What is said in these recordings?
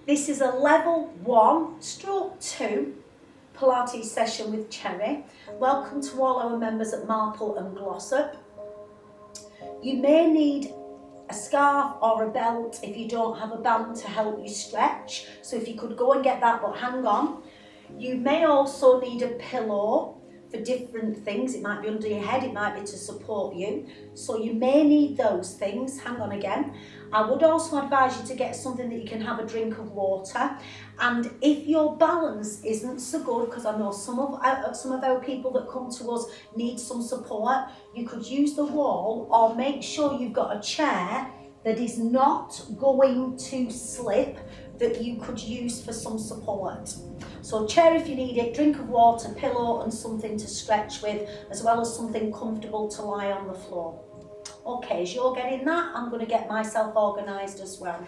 This is a level 1 stroke 2 Pilates session with Cherry. Welcome to all our members at Marple and Glossop. You may need a scarf or a belt if you don't have a band to help you stretch. So if you could go and get that, but hang on. You may also need a pillow for different things. It might be under your head, it might be to support you. So you may need those things. Hang on again. I would also advise you to get something that you can have a drink of water. And if your balance isn't so good, because I know some of our people that come to us need some support, you could use the wall or make sure you've got a chair that is not going to slip, that you could use for some support. So chair if you need it, drink of water, pillow and something to stretch with, as well as something comfortable to lie on the floor. Okay, as you're getting that, I'm going to get myself organised as well.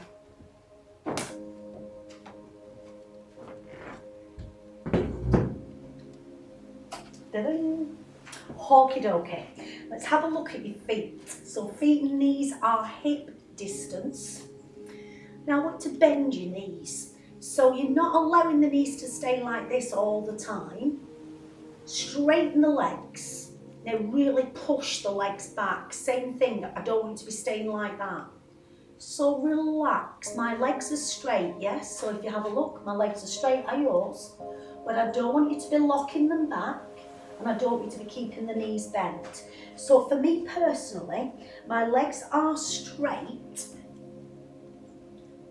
Okie dokie. Let's have a look at your feet. So feet and knees are hip distance. Now I want to bend your knees. So you're not allowing the knees to stay like this all the time. Straighten the legs. Now really push the legs back. Same thing, I don't want you to be staying like that. So relax. My legs are straight, yes? So if you have a look, my legs are straight, are yours? But I don't want you to be locking them back, and I don't want you to be keeping the knees bent. So for me personally, my legs are straight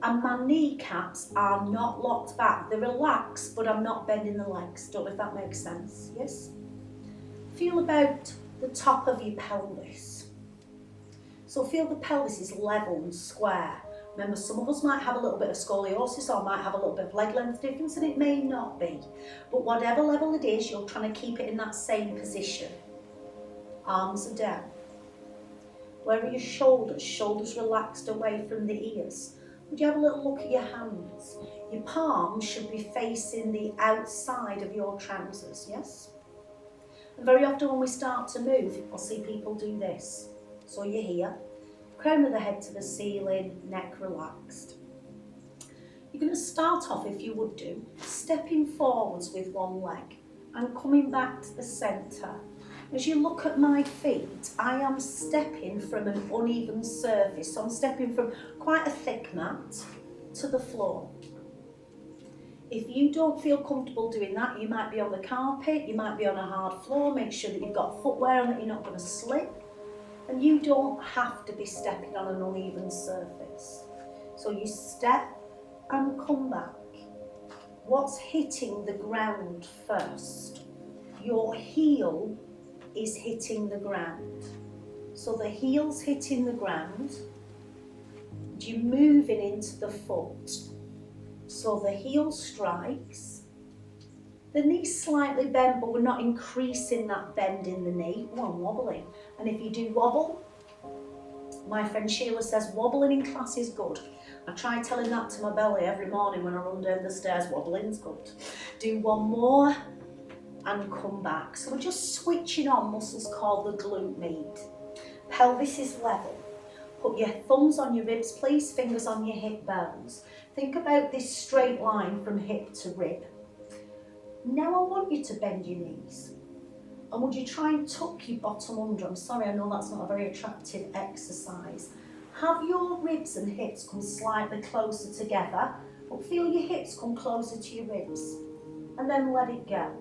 and my kneecaps are not locked back. They're relaxed, but I'm not bending the legs. Don't know if that makes sense, yes? Feel about the top of your pelvis. So feel the pelvis is level and square. Remember, some of us might have a little bit of scoliosis or might have a little bit of leg length difference, and it may not be. But whatever level it is, you're trying to keep it in that same position. Arms are down. Where are your shoulders? Shoulders relaxed away from the ears. Would you have a little look at your hands? Your palms should be facing the outside of your trousers, yes? And very often when we start to move, I'll see people do this. So you're here, crown of the head to the ceiling, neck relaxed. You're going to start off, if you would do, stepping forwards with one leg and coming back to the centre. As you look at my feet, I am stepping from an uneven surface. So I'm stepping from quite a thick mat to the floor. If you don't feel comfortable doing that, you might be on the carpet, you might be on a hard floor. Make sure that you've got footwear and that you're not going to slip. And you don't have to be stepping on an uneven surface. So you step and come back. What's hitting the ground first? Your heel is hitting the ground. So the heel's hitting the ground. You're moving into the foot. So the heel strikes. The knee's slightly bent, but we're not increasing that bend in the knee. Oh, I'm wobbling. And if you do wobble, my friend Sheila says wobbling in class is good. I try telling that to my belly every morning when I run down the stairs. Wobbling's good. Do one more and come back. So we're just switching on muscles called the glute med. Pelvis is level. Put your thumbs on your ribs, please, fingers on your hip bones. Think about this straight line from hip to rib. Now I want you to bend your knees. And would you try and tuck your bottom under? I'm sorry, I know that's not a very attractive exercise. Have your ribs and hips come slightly closer together, but feel your hips come closer to your ribs. And then let it go.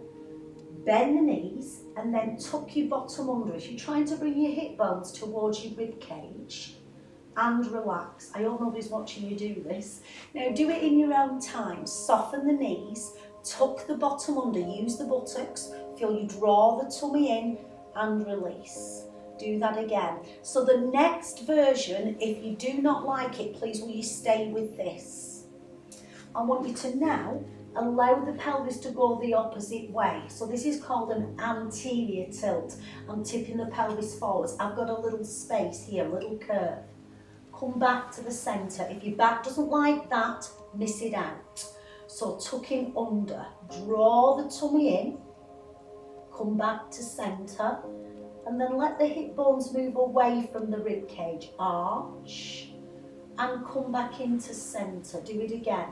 Bend the knees and then tuck your bottom under. If you're trying to bring your hip bones towards your rib cage and relax. I hope nobody's watching you do this. Now do it in your own time. Soften the knees, tuck the bottom under, use the buttocks, feel you draw the tummy in and release. Do that again. So the next version, if you do not like it, please will you stay with this. I want you to now allow the pelvis to go the opposite way. So this is called an anterior tilt. I'm tipping the pelvis forwards. I've got a little space here, a little curve. Come back to the centre. If your back doesn't like that, miss it out. So tucking under, draw the tummy in, come back to centre, and then let the hip bones move away from the rib cage. Arch, and come back into centre. Do it again.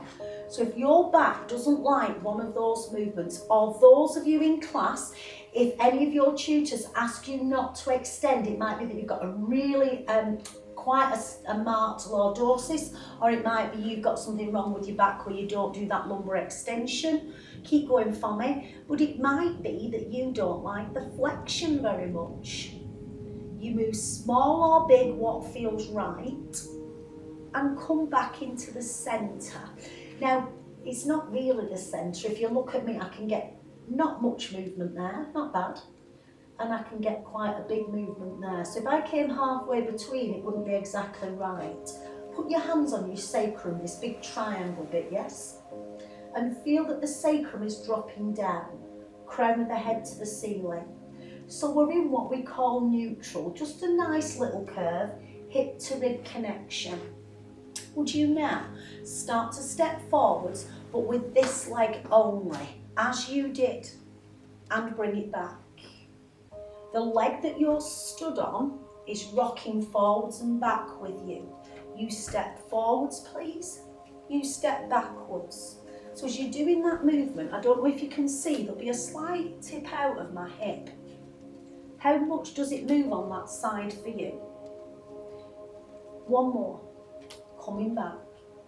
So if your back doesn't like one of those movements, or those of you in class, if any of your tutors ask you not to extend, it might be that you've got a really quite a marked lordosis, or it might be you've got something wrong with your back where you don't do that lumbar extension. Keep going for me. But it might be that you don't like the flexion very much. You move small or big, what feels right, and come back into the centre. Now, it's not really the centre. If you look at me, I can get not much movement there, not bad, and I can get quite a big movement there. So if I came halfway between, it wouldn't be exactly right. Put your hands on your sacrum, this big triangle bit, yes? And feel that the sacrum is dropping down, crown of the head to the ceiling. So we're in what we call neutral, just a nice little curve, hip to rib connection. Would you now start to step forwards, but with this leg only, as you did, and bring it back. The leg that you're stood on is rocking forwards and back with you. You step forwards, please. You step backwards. So as you're doing that movement, I don't know if you can see, there'll be a slight tip out of my hip. How much does it move on that side for you? One more. Coming back.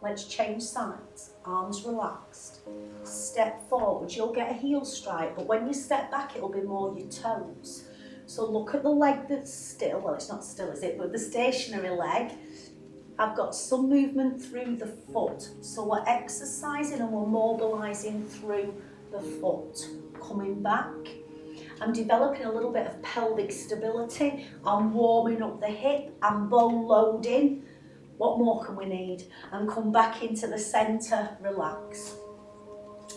Let's change sides. Arms relaxed. Step forward. You'll get a heel strike, but when you step back, it'll be more your toes. So look at the leg that's still. Well, it's not still, is it? But the stationary leg. I've got some movement through the foot. So we're exercising and we're mobilising through the foot. Coming back. I'm developing a little bit of pelvic stability. I'm warming up the hip. I'm bone loading. What more can we need? And come back into the centre, relax.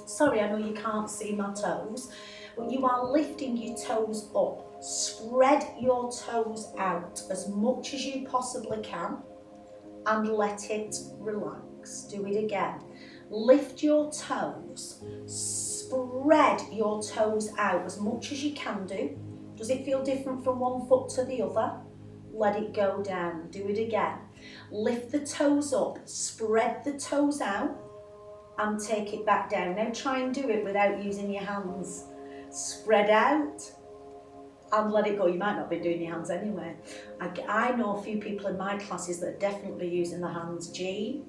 Sorry, I know you can't see my toes, but you are lifting your toes up. Spread your toes out as much as you possibly can and let it relax. Do it again. Lift your toes. Spread your toes out as much as you can do. Does it feel different from one foot to the other? Let it go down. Do it again. Lift the toes up, spread the toes out and take it back down. Now try and do it without using your hands. Spread out and let it go. You might not be doing your hands anyway. I know a few people in my classes that are definitely using the hands. Jean,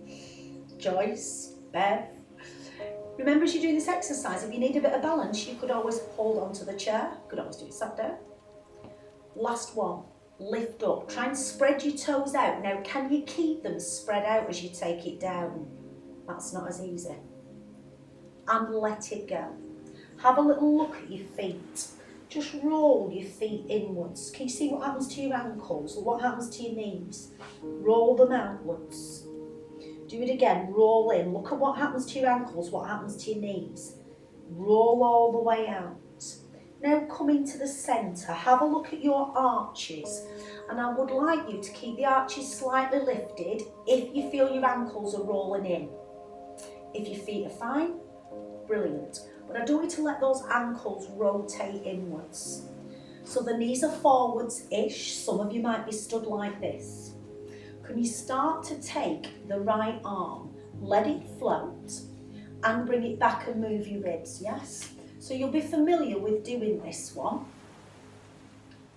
Joyce, Bev. Remember, as you're doing this exercise, if you need a bit of balance, you could always hold onto the chair. You could always do it sat down. Last one. Lift up. Try and spread your toes out. Now, can you keep them spread out as you take it down? That's not as easy. And let it go. Have a little look at your feet. Just roll your feet inwards. Can you see what happens to your ankles? Or what happens to your knees? Roll them outwards. Do it again. Roll in. Look at what happens to your ankles. What happens to your knees? Roll all the way out. Now come into the centre, have a look at your arches, and I would like you to keep the arches slightly lifted if you feel your ankles are rolling in. If your feet are fine, brilliant. But I don't want you to let those ankles rotate inwards. So the knees are forwards-ish, some of you might be stood like this. Can you start to take the right arm, let it float, and bring it back and move your ribs, yes? So you'll be familiar with doing this one,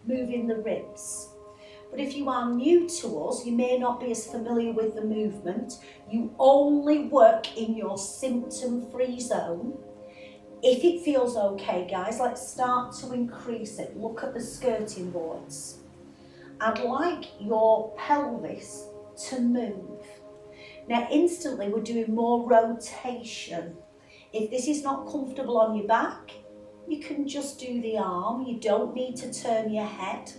moving the ribs. But if you are new to us, you may not be as familiar with the movement. You only work in your symptom-free zone. If it feels okay, guys, let's start to increase it. Look at the skirting boards. I'd like your pelvis to move. Now, instantly, we're doing more rotation. If this is not comfortable on your back, you can just do the arm. You don't need to turn your head.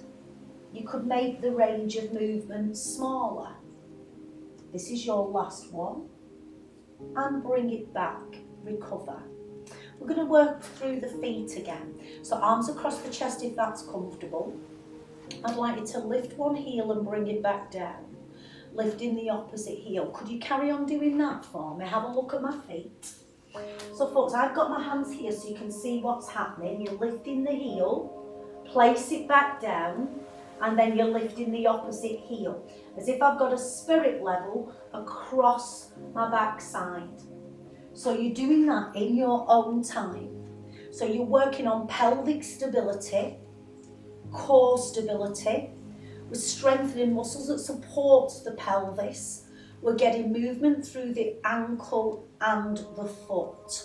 You could make the range of movement smaller. This is your last one. And bring it back. Recover. We're going to work through the feet again. So arms across the chest if that's comfortable. I'd like you to lift one heel and bring it back down. Lifting the opposite heel. Could you carry on doing that for me? Have a look at my feet. So folks, I've got my hands here so you can see what's happening. You're lifting the heel, place it back down, and then you're lifting the opposite heel, as if I've got a spirit level across my backside. So you're doing that in your own time. So you're working on pelvic stability, core stability. We're strengthening muscles that support the pelvis. We're getting movement through the ankle and the foot.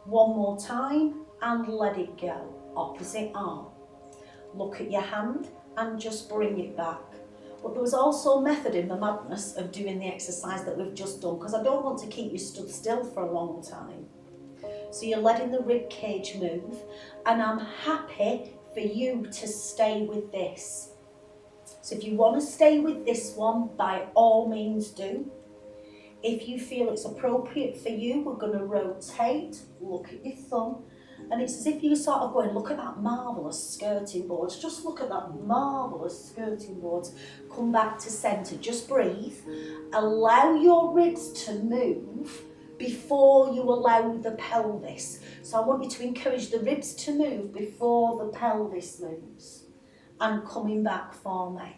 One more time and let it go. Opposite arm. Look at your hand and just bring it back. But there was also a method in the madness of doing the exercise that we've just done, because I don't want to keep you stood still for a long time. So you're letting the rib cage move, and I'm happy for you to stay with this. So if you want to stay with this one, by all means do. If you feel it's appropriate for you, we're going to rotate, look at your thumb, and it's as if you're sort of going, look at that marvellous skirting board, just look at that marvellous skirting board. Come back to centre, just breathe. Allow your ribs to move before you allow the pelvis. So I want you to encourage the ribs to move before the pelvis moves. And coming back for me.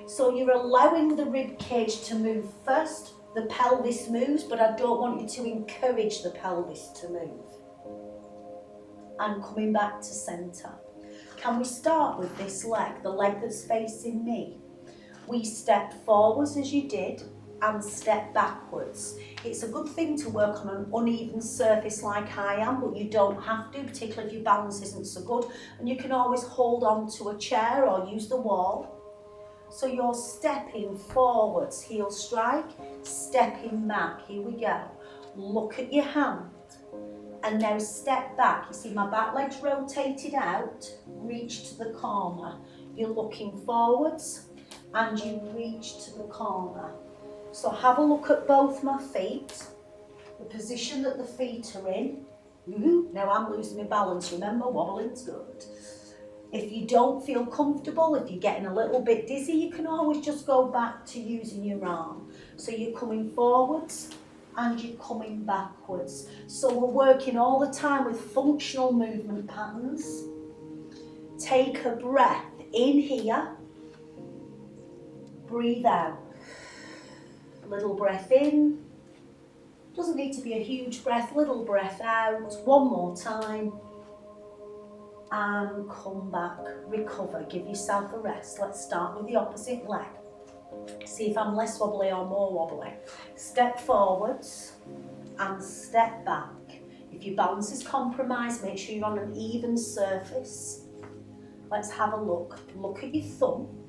So you're allowing the rib cage to move first, the pelvis moves, but I don't want you to encourage the pelvis to move. And coming back to centre. Can we start with this leg, the leg that's facing me? We step forwards as you did and step backwards. It's a good thing to work on an uneven surface like I am, but you don't have to, particularly if your balance isn't so good. And you can always hold on to a chair or use the wall. So you're stepping forwards, heel strike, stepping back. Here we go. Look at your hand. And now step back. You see my back leg's rotated out, reach to the corner. You're looking forwards and you reach to the corner. So have a look at both my feet, the position that the feet are in. Now I'm losing my balance, remember, wobbling's good. If you don't feel comfortable, if you're getting a little bit dizzy, you can always just go back to using your arm. So you're coming forwards and you're coming backwards. So we're working all the time with functional movement patterns. Take a breath in here, breathe out. Little breath in, doesn't need to be a huge breath, little breath out, one more time, and come back, recover, give yourself a rest. Let's start with the opposite leg. See if I'm less wobbly or more wobbly. Step forwards and step back. If your balance is compromised, make sure you're on an even surface. Let's have a look. Look at your thumb.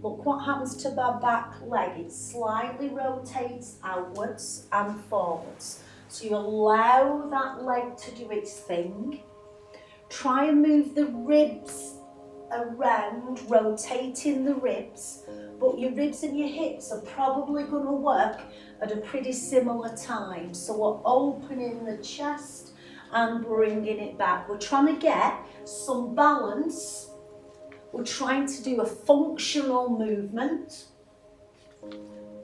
Look what happens to my back leg. It slightly rotates outwards and forwards. So you allow that leg to do its thing. Try and move the ribs around, rotating the ribs, but your ribs and your hips are probably going to work at a pretty similar time. So we're opening the chest and bringing it back. We're trying to get some balance. We're trying to do a functional movement.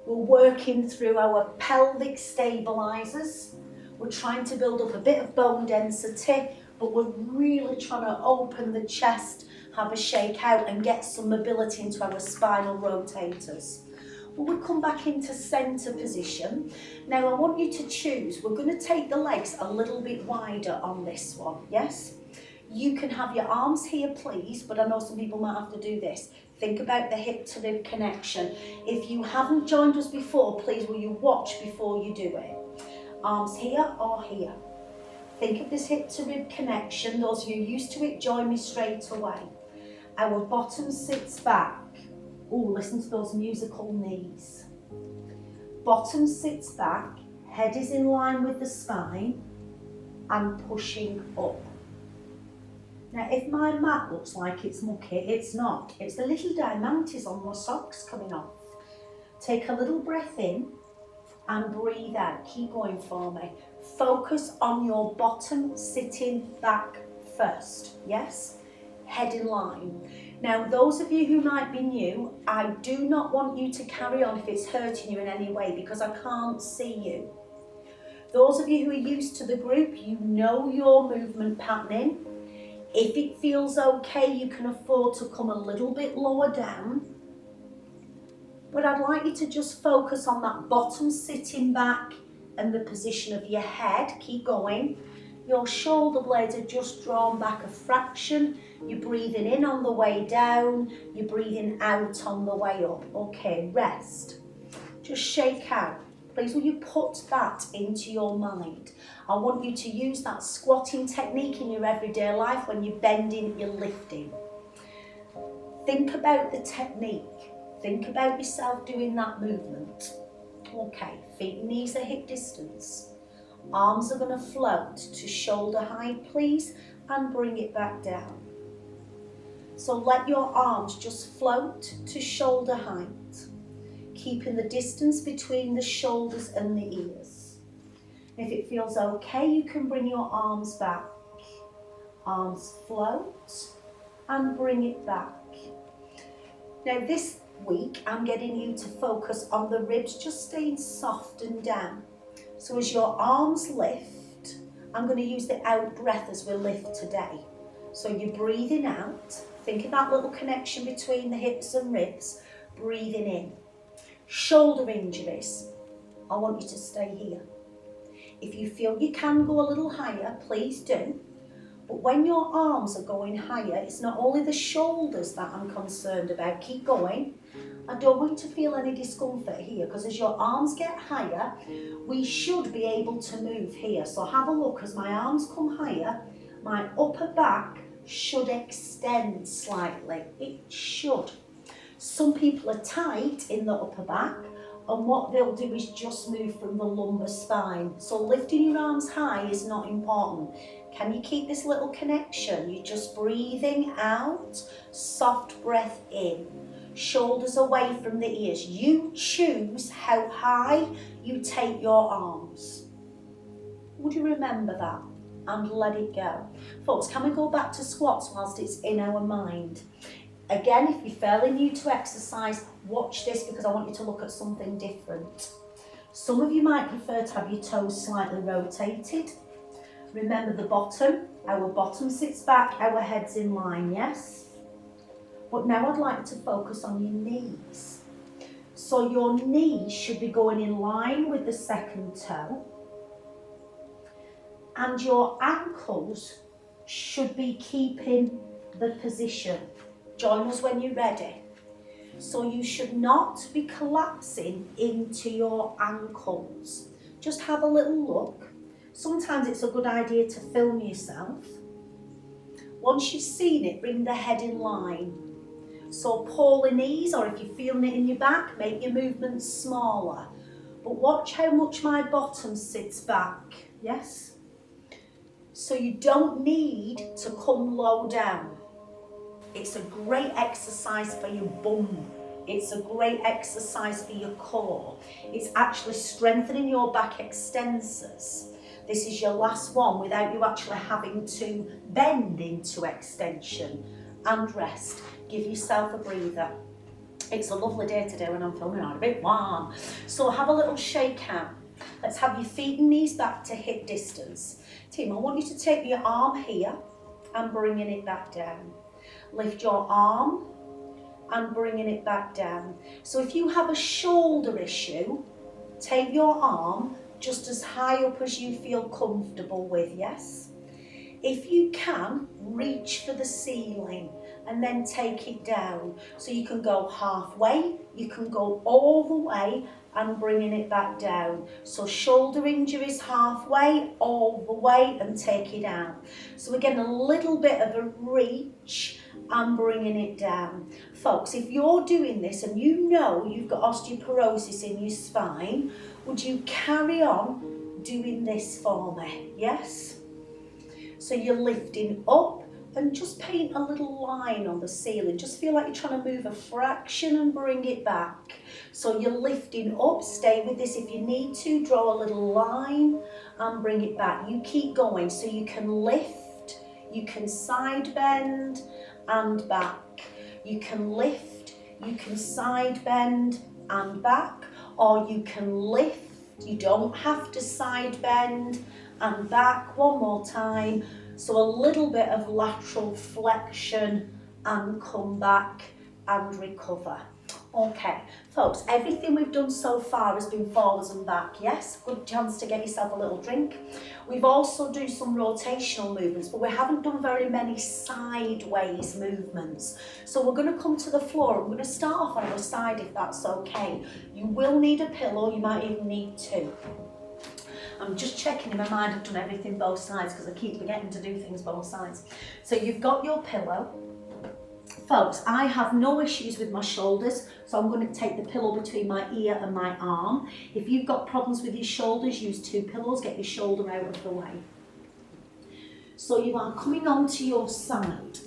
We're working through our pelvic stabilizers. We're trying to build up a bit of bone density, but we're really trying to open the chest, have a shake out and get some mobility into our spinal rotators. Well, we'll come back into center position. Now I want you to choose. We're going to take the legs a little bit wider on this one, yes? You can have your arms here, please, but I know some people might have to do this. Think about the hip to rib connection. If you haven't joined us before, please will you watch before you do it. Arms here or here. Think of this hip to rib connection. Those of you used to it, join me straight away. Our bottom sits back. Oh, listen to those musical knees. Bottom sits back, head is in line with the spine and pushing up. Now, if my mat looks like it's mucky, it's not. It's the little diamantes on my socks coming off. Take a little breath in and breathe out. Keep going for me. Focus on your bottom sitting back first, yes? Head in line. Now, those of you who might be new, I do not want you to carry on if it's hurting you in any way because I can't see you. Those of you who are used to the group, you know your movement patterning. If it feels okay, you can afford to come a little bit lower down. But I'd like you to just focus on that bottom sitting back and the position of your head. Keep going. Your shoulder blades are just drawn back a fraction. You're breathing in on the way down. You're breathing out on the way up. Okay, rest. Just shake out. Please will you put that into your mind. I want you to use that squatting technique in your everyday life when you're bending, you're lifting. Think about the technique. Think about yourself doing that movement. Okay, feet and knees are hip distance. Arms are going to float to shoulder height, please, and bring it back down. So let your arms just float to shoulder height, keeping the distance between the shoulders and the ears. If it feels okay, you can bring your arms back. Arms float and bring it back. Now this week, I'm getting you to focus on the ribs just staying soft and down. So as your arms lift, I'm going to use the out breath as we lift today. So you're breathing out, think of that little connection between the hips and ribs, breathing in. Shoulder injuries, I want you to stay here. If you feel you can go a little higher, please do. But when your arms are going higher, it's not only the shoulders that I'm concerned about. Keep going. I don't want you to feel any discomfort here, because as your arms get higher, we should be able to move here. So have a look. As my arms come higher, my upper back should extend slightly. It should. Some people are tight in the upper back, and what they'll do is just move from the lumbar spine. So lifting your arms high is not important. Can you keep this little connection? You're just breathing out, soft breath in. Shoulders away from the ears. You choose how high you take your arms. Would you remember that? And let it go. Folks, can we go back to squats whilst it's in our mind? Again, if you're fairly new to exercise, watch this because I want you to look at something different. Some of you might prefer to have your toes slightly rotated. Remember the bottom. Our bottom sits back, our head's in line, yes? But now I'd like to focus on your knees. So your knees should be going in line with the second toe. And your ankles should be keeping the position. Join us when you're ready. So you should not be collapsing into your ankles. Just have a little look. Sometimes it's a good idea to film yourself. Once you've seen it, bring the head in line. So polar knees, or if you're feeling it in your back, make your movements smaller. But watch how much my bottom sits back, yes? So you don't need to come low down. It's a great exercise for your bum. It's a great exercise for your core. It's actually strengthening your back extensors. This is your last one without you actually having to bend into extension. And rest. Give yourself a breather. It's a lovely day today when I'm filming. I'm a bit warm. So have a little shake out. Let's have your feet and knees back to hip distance. Team, I want you to take your arm here and bringing it back down. Lift your arm and bringing it back down. So if you have a shoulder issue, take your arm just as high up as you feel comfortable with, yes? If you can, reach for the ceiling and then take it down. So you can go halfway, you can go all the way and bringing it back down. So shoulder injuries halfway, all the way and take it out. So again, a little bit of a reach and bringing it down. Folks, if you're doing this and you know you've got osteoporosis in your spine, would you carry on doing this for me? Yes? So you're lifting up and just paint a little line on the ceiling. Just feel like you're trying to move a fraction and bring it back. So you're lifting up, stay with this if you need to, draw a little line and bring it back. You keep going so you can lift, you can side bend and back. You can lift, you can side bend and back, or you can lift, you don't have to side bend and back. One more time. So a little bit of lateral flexion and come back and recover. Okay, folks, everything we've done so far has been forwards and back, yes? Good chance to get yourself a little drink. We've also done some rotational movements, but we haven't done very many sideways movements. So we're going to come to the floor. I'm going to start off on our side if that's okay. You will need a pillow, you might even need two. I'm just checking in my mind I've done everything both sides because I keep forgetting to do things both sides. So you've got your pillow. Folks, I have no issues with my shoulders, so I'm going to take the pillow between my ear and my arm. If you've got problems with your shoulders, use two pillows, get your shoulder out of the way. So you are coming onto your side.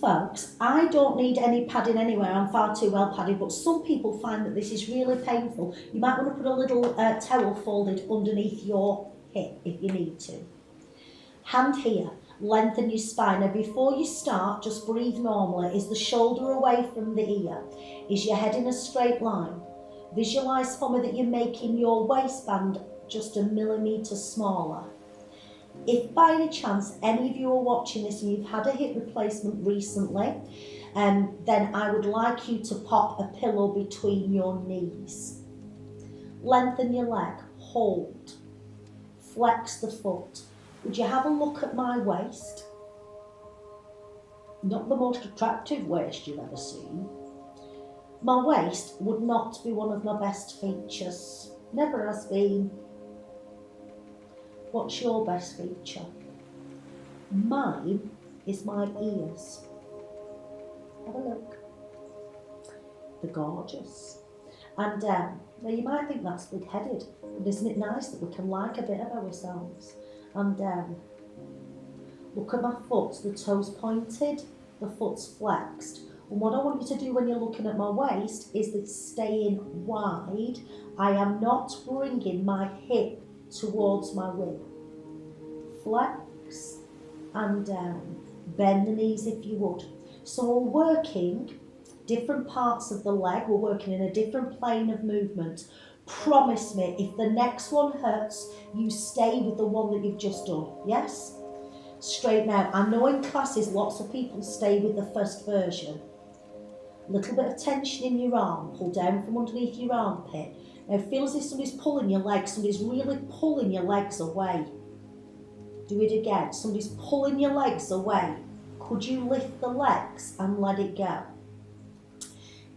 Folks, I don't need any padding anywhere, I'm far too well padded, but some people find that this is really painful. You might want to put a little towel folded underneath your hip if you need to. Hand here. Lengthen your spine. Now before you start, just breathe normally. Is the shoulder away from the ear? Is your head in a straight line? Visualise for me that you're making your waistband just a millimetre smaller. If by any chance any of you are watching this and you've had a hip replacement recently, then I would like you to pop a pillow between your knees. Lengthen your leg, hold, flex the foot. Would you have a look at my waist? Not the most attractive waist you've ever seen. My waist would not be one of my best features. Never has been. What's your best feature? Mine is my ears. Have a look. They're gorgeous. And now you might think that's big-headed, but isn't it nice that we can like a bit of ourselves? And look at my foot, the toes pointed, the foot's flexed. And what I want you to do when you're looking at my waist is that staying wide. I am not bringing my hip towards my rib. Flex and down. Bend the knees if you would. So we're working different parts of the leg. We're working in a different plane of movement. Promise me, if the next one hurts, you stay with the one that you've just done. Yes? Straighten out. I know in classes lots of people stay with the first version. Little bit of tension in your arm. Pull down from underneath your armpit. Now feel as if somebody's pulling your legs. Somebody's really pulling your legs away. Do it again. Somebody's pulling your legs away. Could you lift the legs and let it go?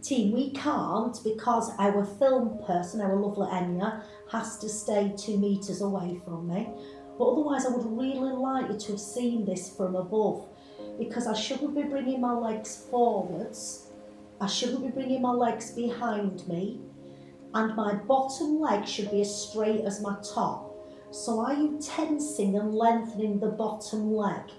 Team, we can't because our film person, our lovely Enya, has to stay 2 metres away from me. But otherwise I would really like you to have seen this from above, because I shouldn't be bringing my legs forwards, I shouldn't be bringing my legs behind me, and my bottom leg should be as straight as my top. So are you tensing and lengthening the bottom leg?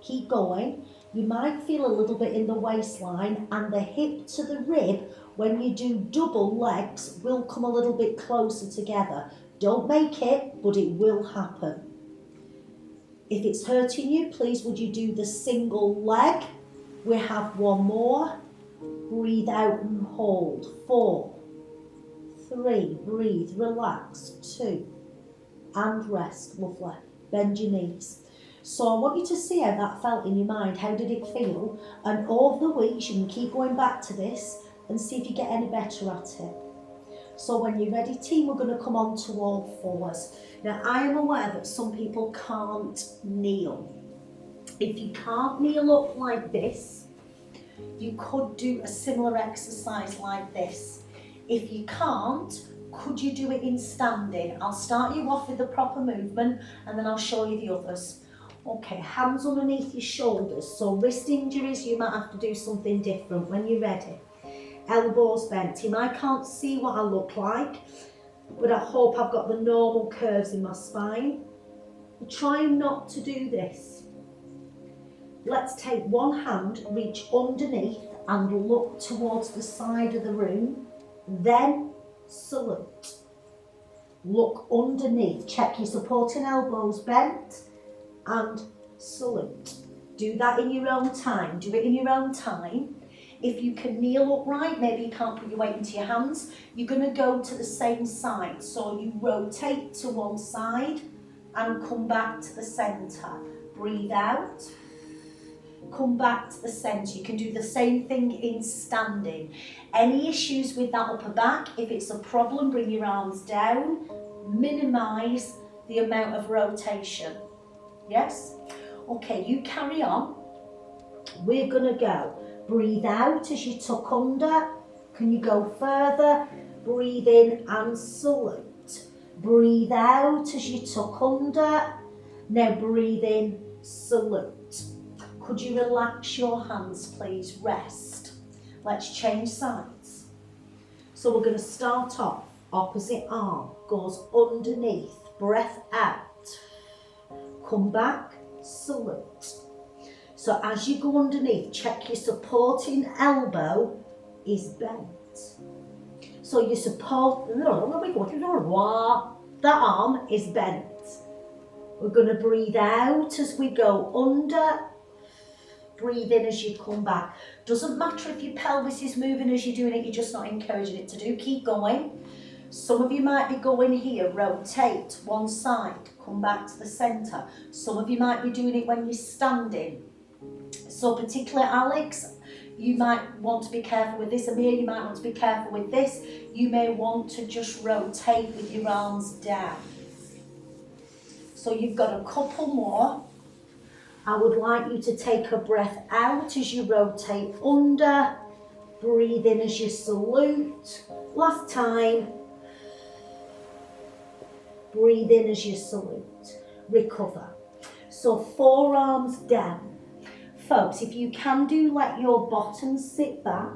Keep going. You might feel a little bit in the waistline, and the hip to the rib, when you do double legs, will come a little bit closer together. Don't make it, but it will happen. If it's hurting you, please would you do the single leg? We have one more. Breathe out and hold. 4, 3, breathe, relax. 2, and rest. Lovely. Bend your knees. So I want you to see how that felt in your mind. How did it feel? And over the weeks, you can keep going back to this and see if you get any better at it. So when you're ready, team, we're going to come on to all fours. Now, I am aware that some people can't kneel. If you can't kneel up like this, you could do a similar exercise like this. If you can't, could you do it in standing? I'll start you off with the proper movement and then I'll show you the others. Okay, hands underneath your shoulders. So wrist injuries, you might have to do something different when you're ready. Elbows bent. Team, I can't see what I look like, but I hope I've got the normal curves in my spine. Try not to do this. Let's take one hand, reach underneath and look towards the side of the room. Then salute. Look underneath. Check your supporting elbows bent. And salute. Do that in your own time. Do it in your own time. If you can kneel upright, maybe you can't put your weight into your hands, you're going to go to the same side. So you rotate to one side and come back to the centre. breathe out. Come back to the centre. You can do the same thing in standing. Any issues with that upper back, if it's a problem, bring your arms down. Minimise the amount of rotation. Yes? Okay, you carry on. We're going to go. Breathe out as you tuck under. Can you go further? Breathe in and salute. Breathe out as you tuck under. Now breathe in, salute. Could you relax your hands, please? Rest. Let's change sides. So we're going to start off. Opposite arm goes underneath. Breath out. Come back, salute. So as you go underneath, check your supporting elbow is bent. So your support, the arm is bent. We're going to breathe out as we go under. Breathe in as you come back. Doesn't matter if your pelvis is moving as you're doing it, you're just not encouraging it to do. Keep going. Some of you might be going here, rotate one side, come back to the centre. Some of you might be doing it when you're standing. So particularly Alex, you might want to be careful with this. Amir, you might want to be careful with this. You may want to just rotate with your arms down. So you've got a couple more. I would like you to take a breath out as you rotate under. Breathe in as you salute. Last time. Breathe in as you salute. Recover. So forearms down. Folks, if you can do, let your bottoms sit back.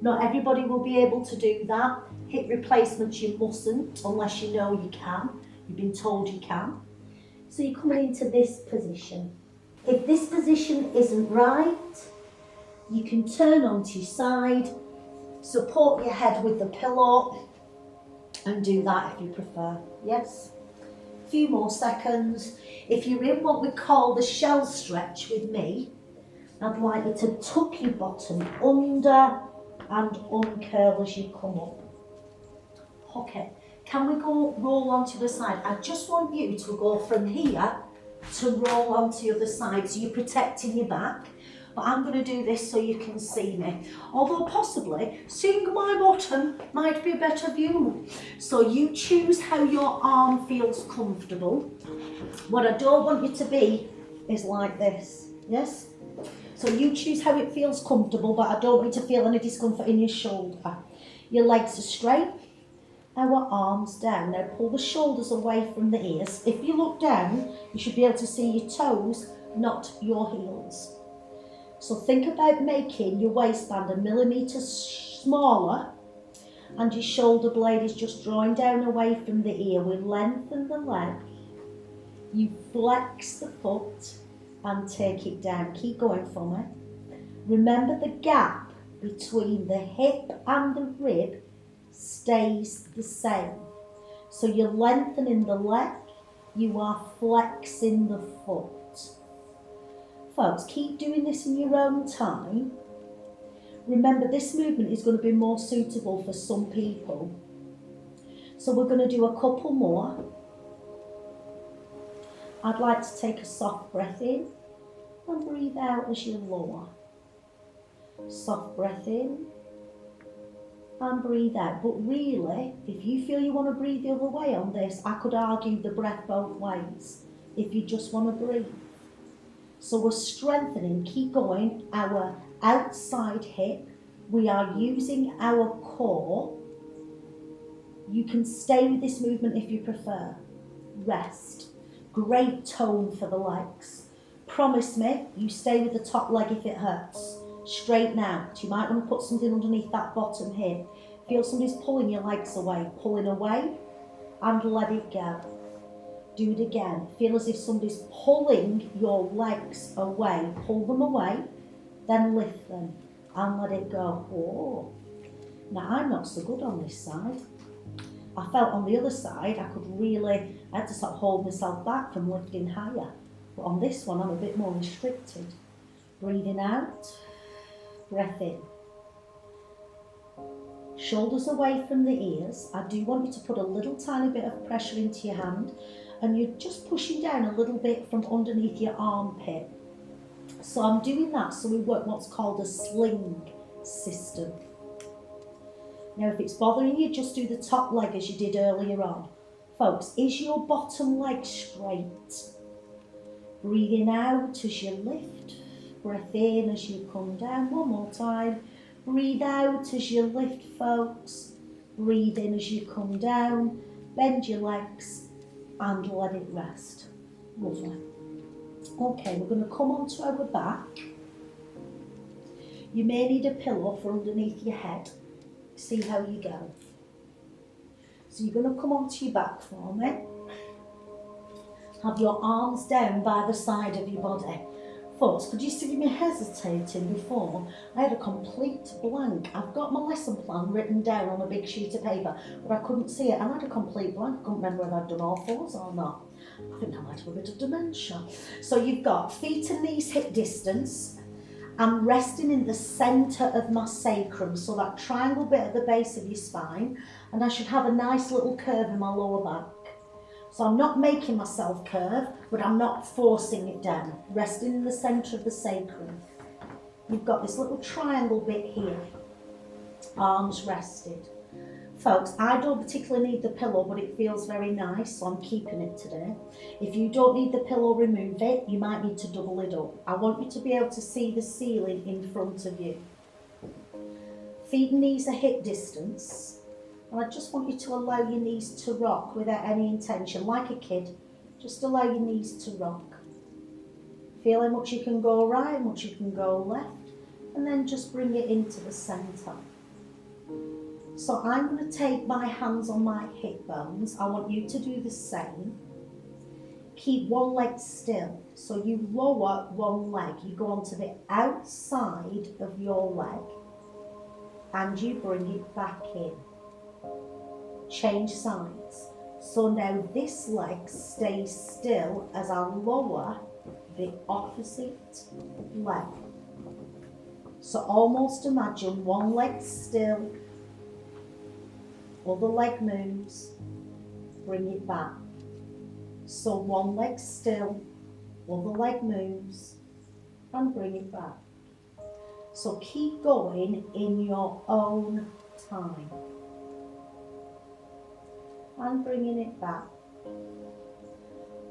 Not everybody will be able to do that. Hip replacements you mustn't unless you know you can. You've been told you can. So you're coming into this position. If this position isn't right, you can turn onto your side, support your head with the pillow, and do that if you prefer. Yes? A few more seconds. If you're in what we call the shell stretch with me, I'd like you to tuck your bottom under and uncurl as you come up. Okay. Can we go roll onto the side? I just want you to go from here to roll onto the other side, so you're protecting your back. But I'm going to do this so you can see me. Although possibly seeing my bottom might be a better view. So you choose how your arm feels comfortable. What I don't want you to be is like this. Yes? So you choose how it feels comfortable, but I don't want you to feel any discomfort in your shoulder. Your legs are straight. Our arms down. Now pull the shoulders away from the ears. If you look down, you should be able to see your toes, not your heels. So think about making your waistband 1 millimetre smaller and your shoulder blade is just drawing down away from the ear. We lengthen the leg. You flex the foot and take it down. Keep going for me. Remember the gap between the hip and the rib stays the same. So you're lengthening the leg, you are flexing the foot. Folks, keep doing this in your own time. Remember, this movement is going to be more suitable for some people. So we're going to do a couple more. I'd like to take a soft breath in and breathe out as you lower. Soft breath in and breathe out. But really, if you feel you want to breathe the other way on this, I could argue the breath both ways if you just want to breathe. So we're strengthening, keep going, our outside hip. We are using our core. You can stay with this movement if you prefer. Rest. Great tone for the legs. Promise me, you stay with the top leg if it hurts. Straighten out. You might want to put something underneath that bottom hip. Feel somebody's pulling your legs away. Pulling away and let it go. Do it again. Feel as if somebody's pulling your legs away. Pull them away, then lift them and let it go. Oh. Now I'm not so good on this side. I felt on the other side I had to sort of hold myself back from lifting higher. But on this one I'm a bit more restricted. Breathing out, breath in. Shoulders away from the ears. I do want you to put a little tiny bit of pressure into your hand. and you're just pushing down a little bit from underneath your armpit. So I'm doing that so we work what's called a sling system. Now if it's bothering you, just do the top leg as you did earlier on. Folks, is your bottom leg straight? Breathing out as you lift. Breath in as you come down. One more time. Breathe out as you lift, folks. Breathe in as you come down. Bend your legs and let it rest. Lovely. Okay, we're going to come onto our back. You may need a pillow for underneath your head. See how you go. So you're going to come onto your back for me. Have your arms down by the side of your body. Folks, could you see me hesitating before? I had a complete blank. I've got my lesson plan written down on a big sheet of paper, but I couldn't see it. And I had a complete blank. I couldn't remember whether I'd done all fours or not. I think I might have a bit of dementia. So you've got feet and knees hip distance. I'm resting in the centre of my sacrum, so that triangle bit at the base of your spine, and I should have a nice little curve in my lower back. So I'm not making myself curve, but I'm not forcing it down. Resting in the centre of the sacrum. You've got this little triangle bit here, arms rested. Folks, I don't particularly need the pillow, but it feels very nice, so I'm keeping it today. If you don't need the pillow, remove it. You might need to double it up. I want you to be able to see the ceiling in front of you. Feet and knees are hip distance. And I just want you to allow your knees to rock without any intention, like a kid. Just allow your knees to rock. Feel how much you can go right, how much you can go left, and then just bring it into the centre. So I'm going to take my hands on my hip bones. I want you to do the same. Keep one leg still. So you lower one leg. You go onto the outside of your leg and you bring it back in. Change sides. So now this leg stays still as I lower the opposite leg. So almost imagine one leg still. Other leg moves, bring it back. So one leg still, other leg moves, and bring it back. So keep going in your own time. And bringing it back.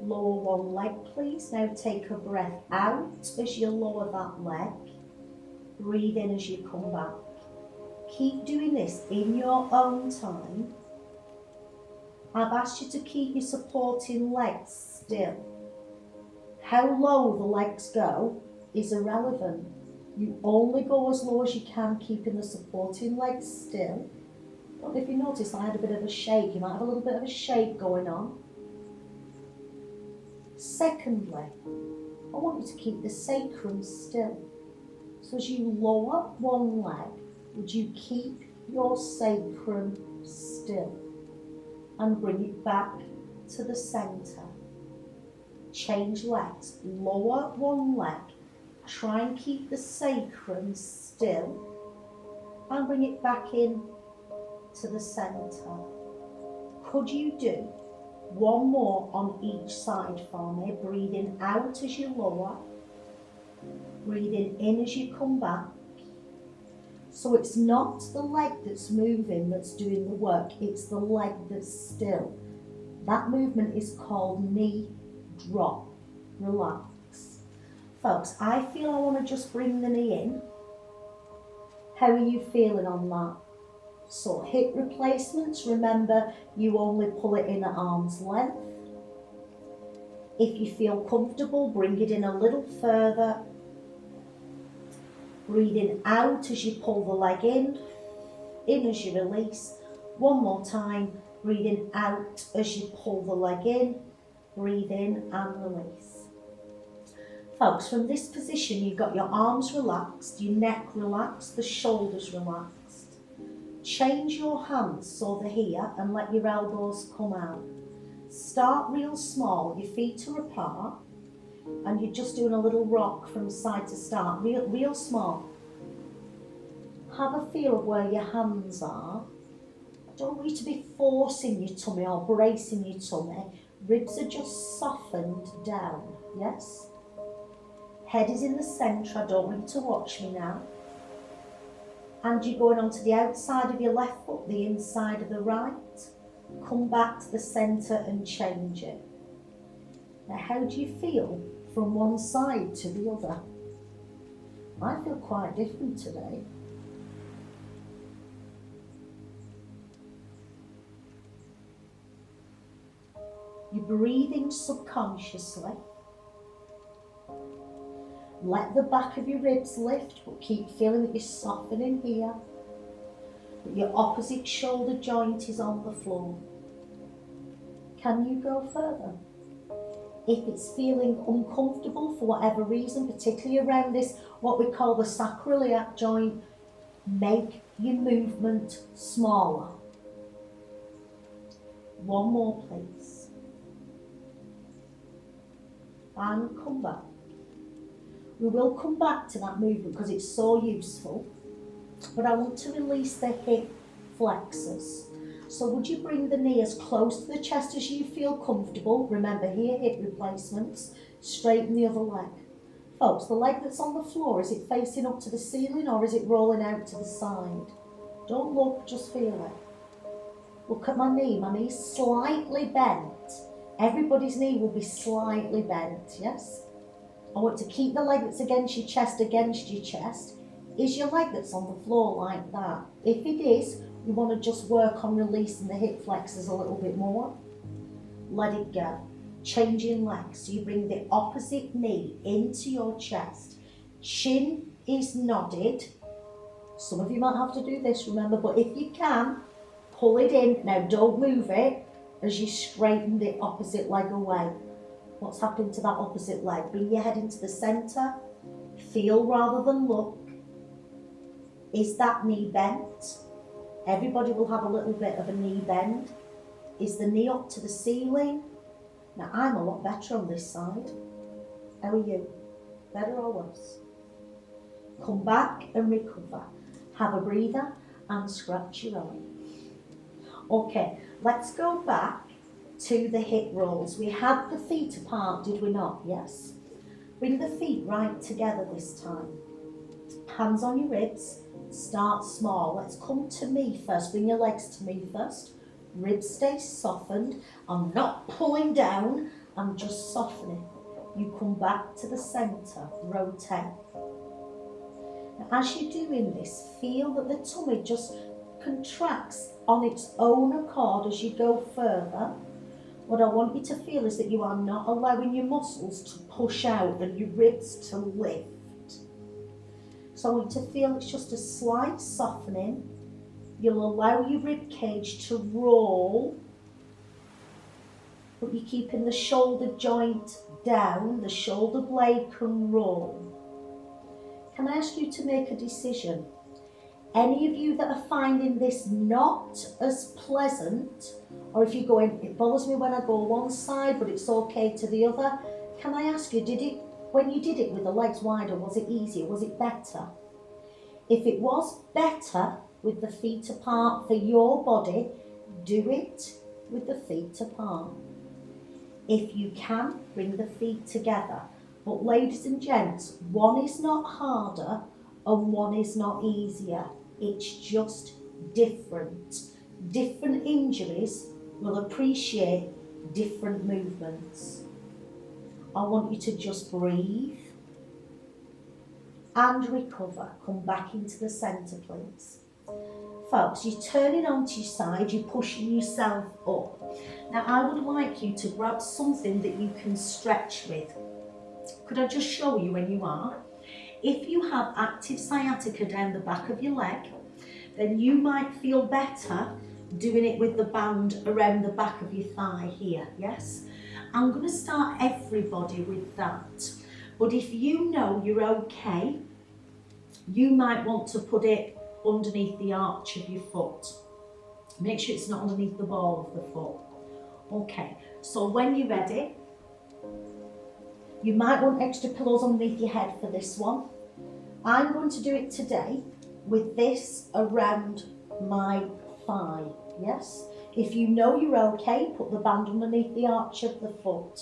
Lower one leg, please. Now take a breath out as you lower that leg. Breathe in as you come back. Keep doing this in your own time. I've asked you to keep your supporting legs still. How low the legs go is irrelevant. You only go as low as you can, keeping the supporting legs still. I don't know if you noticed I had a bit of a shake. You might have a little bit of a shake going on. Secondly, I want you to keep the sacrum still. So as you lower one leg, would you keep your sacrum still and bring it back to the centre? Change legs, lower one leg, try and keep the sacrum still and bring it back in to the centre. Could you do one more on each side for me? Breathing out as you lower, breathing in as you come back. So it's not the leg that's moving that's doing the work, it's the leg that's still. That movement is called knee drop. Relax. Folks, I feel I want to just bring the knee in. How are you feeling on that? So hip replacements, remember you only pull it in at arm's length. If you feel comfortable, bring it in a little further. Breathing out as you pull the leg in as you release. One more time, breathing out as you pull the leg in, breathe in and release. Folks, from this position, you've got your arms relaxed, your neck relaxed, the shoulders relaxed. Change your hands so they're here and let your elbows come out. Start real small, your feet are apart. And you're just doing a little rock from side to start, real small. Have a feel of where your hands are. I don't want you to be forcing your tummy or bracing your tummy. Ribs are just softened down, yes? Head is in the centre, I don't want you to watch me now. And you're going onto the outside of your left foot, the inside of the right. Come back to the centre and change it. Now, how do you feel from one side to the other? I feel quite different today. You're breathing subconsciously. Let the back of your ribs lift, but keep feeling that you're softening here. That your opposite shoulder joint is on the floor. Can you go further? If it's feeling uncomfortable for whatever reason, particularly around this, what we call the sacroiliac joint, make your movement smaller. One more, please. And come back. We will come back to that movement because it's so useful, but I want to release the hip flexors. So would you bring the knee as close to the chest as you feel comfortable? Remember here, hip replacements. Straighten the other leg. Folks, the leg that's on the floor, is it facing up to the ceiling or is it rolling out to the side? Don't look, just feel it. Look at my knee's slightly bent. Everybody's knee will be slightly bent, yes? I want to keep the leg that's against your chest. Is your leg that's on the floor like that? If it is, you want to just work on releasing the hip flexors a little bit more. Let it go. Changing legs. So you bring the opposite knee into your chest. Chin is nodded. Some of you might have to do this, remember, but if you can, pull it in. Now don't move it as you straighten the opposite leg away. What's happening to that opposite leg? Bring your head into the centre. Feel rather than look. Is that knee bent? Everybody will have a little bit of a knee bend. Is the knee up to the ceiling? Now I'm a lot better on this side. How are you? Better or worse? Come back and recover. Have a breather and scratch your eye. Okay, let's go back to the hip rolls. We had the feet apart, did we not? Yes. Bring the feet right together this time. Hands on your ribs. Start small. Let's come to me first. Bring your legs to me first. Ribs stay softened. I'm not pulling down. I'm just softening. You come back to the centre. Rotate. Now, as you're doing this, feel that the tummy just contracts on its own accord as you go further. What I want you to feel is that you are not allowing your muscles to push out and your ribs to lift. So I want you to feel it's just a slight softening. You'll allow your rib cage to roll, but you're keeping the shoulder joint down. The shoulder blade can roll. Can I ask you to make a decision? Any of you that are finding this not as pleasant, or if you're going, it bothers me when I go one side, but it's okay to the other, can I ask you, when you did it with the legs wider, was it easier? Was it better? If it was better with the feet apart for your body, do it with the feet apart. If you can, bring the feet together. But ladies and gents, one is not harder and one is not easier. It's just different. Different injuries will appreciate different movements. I want you to just breathe and recover. Come back into the centre, please. Folks, you're turning onto your side, you're pushing yourself up. Now, I would like you to grab something that you can stretch with. Could I just show you when you are? If you have active sciatica down the back of your leg, then you might feel better doing it with the band around the back of your thigh here, yes? I'm going to start everybody with that. But if you know you're okay, you might want to put it underneath the arch of your foot. Make sure it's not underneath the ball of the foot. Okay, so when you're ready, you might want extra pillows underneath your head for this one. I'm going to do it today with this around my thigh, yes? If you know you're okay, put the band underneath the arch of the foot.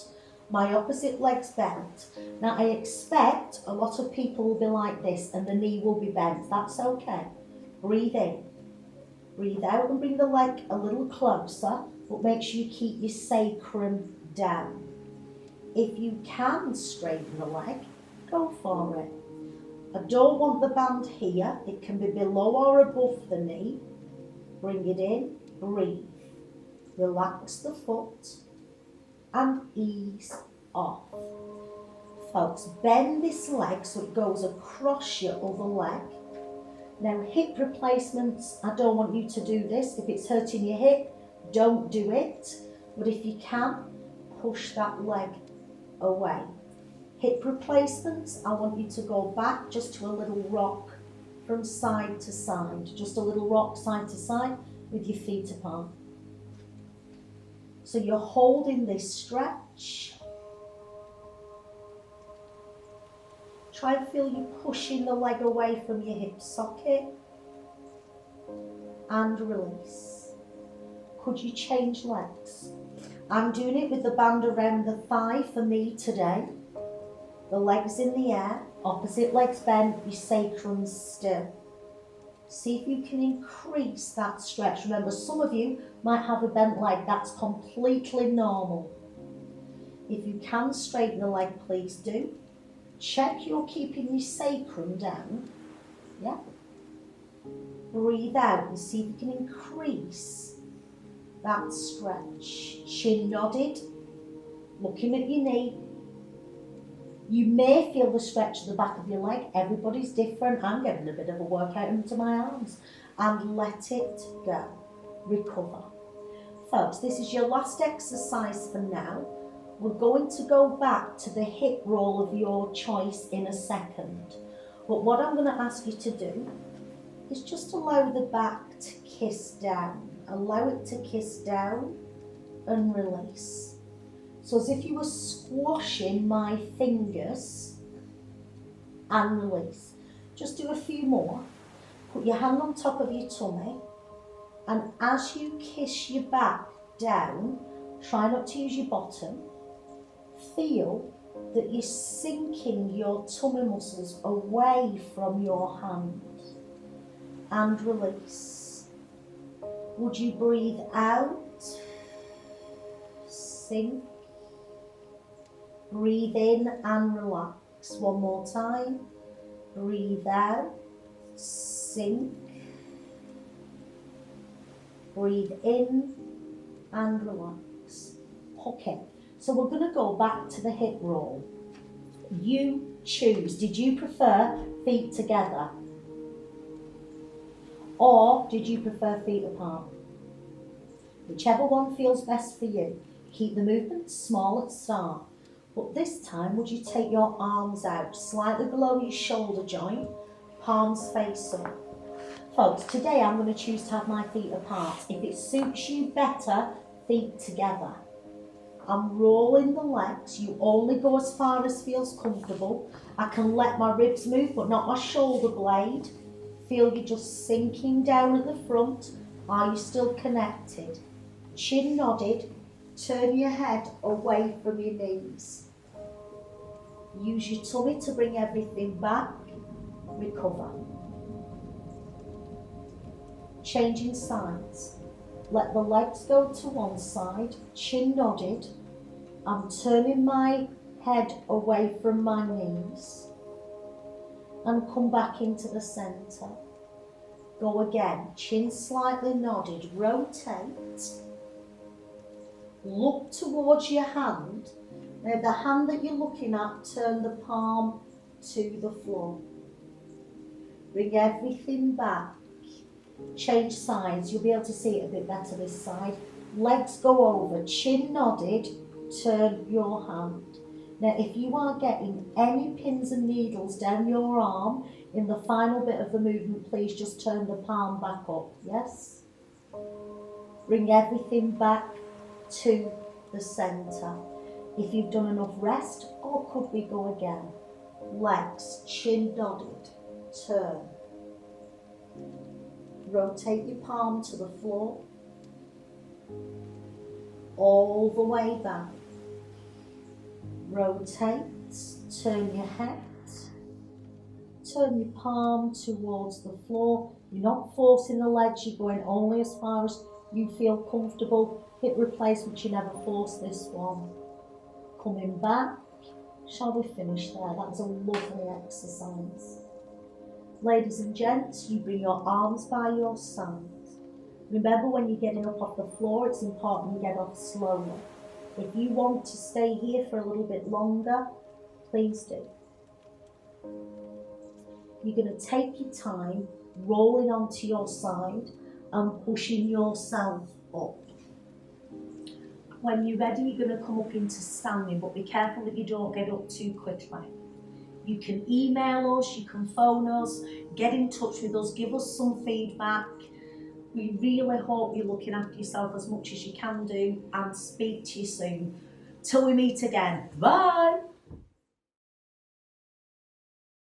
My opposite leg's bent. Now I expect a lot of people will be like this and the knee will be bent. That's okay. Breathe in. Breathe out and bring the leg a little closer, but make sure you keep your sacrum down. If you can straighten the leg, go for it. I don't want the band here. It can be below or above the knee. Bring it in, breathe. Relax the foot and ease off. Folks, bend this leg so it goes across your other leg. Now, hip replacements, I don't want you to do this. If it's hurting your hip, don't do it. But if you can, push that leg away. Hip replacements, I want you to go back just to a little rock from side to side. Just a little rock side to side with your feet apart. So you're holding this stretch. Try and feel you pushing the leg away from your hip socket and release. Could you change legs? I'm doing it with the band around the thigh for me today. The legs in the air, opposite legs bent, your sacrum still. See if you can increase that stretch. Remember, some of you might have a bent leg. That's completely normal. If you can straighten the leg, please do. Check you're keeping your sacrum down. Yeah. Breathe out and see if you can increase that stretch. Chin nodded, looking at your knee. You may feel the stretch at the back of your leg. Everybody's different. I'm getting a bit of a workout into my arms. And let it go. Recover. Folks, this is your last exercise for now. We're going to go back to the hip roll of your choice in a second. But what I'm going to ask you to do is just allow the back to kiss down. Allow it to kiss down and release. So as if you were squashing my fingers and release. Just do a few more. Put your hand on top of your tummy, and as you kiss your back down, try not to use your bottom. Feel that you're sinking your tummy muscles away from your hand and release. Would you breathe out? Sink. Breathe in and relax. One more time. Breathe out. Sink. Breathe in and relax. Okay. So we're going to go back to the hip roll. You choose. Did you prefer feet together? Or did you prefer feet apart? Whichever one feels best for you. Keep the movement small at start. But this time, would you take your arms out slightly below your shoulder joint, palms face up. Folks, today I'm going to choose to have my feet apart. If it suits you better, feet together. I'm rolling the legs. You only go as far as feels comfortable. I can let my ribs move, but not my shoulder blade. Feel you just sinking down at the front. Are you still connected? Chin nodded. Turn your head away from your knees. Use your tummy to bring everything back. Recover. Changing sides. Let the legs go to one side. Chin nodded. I'm turning my head away from my knees. And come back into the centre. Go again. Chin slightly nodded. Rotate. Look towards your hand. Now the hand that you're looking at, turn the palm to the floor. Bring everything back. Change sides. You'll be able to see it a bit better this side. Legs go over. Chin nodded. Turn your hand. Now if you are getting any pins and needles down your arm in the final bit of the movement, please just turn the palm back up. Yes? Bring everything back to the centre. If you've done enough, rest, or could we go again? Legs, chin nodded, turn. Rotate your palm to the floor. all the way back. Rotate, turn your head, turn your palm towards the floor. You're not forcing the legs, you're going only as far as you feel comfortable. Hip replacement, you never force this one. Coming back, shall we finish there? That was a lovely exercise. Ladies and gents, you bring your arms by your sides. Remember, when you're getting up off the floor, it's important you get off slowly. If you want to stay here for a little bit longer, please do. You're going to take your time, rolling onto your side and pushing yourself up. When you're ready, you're going to come up into standing, but be careful that you don't get up too quickly. You can email us, you can phone us, get in touch with us, give us some feedback. We really hope you're looking after yourself as much as you can do, and speak to you soon. Till we meet again. Bye!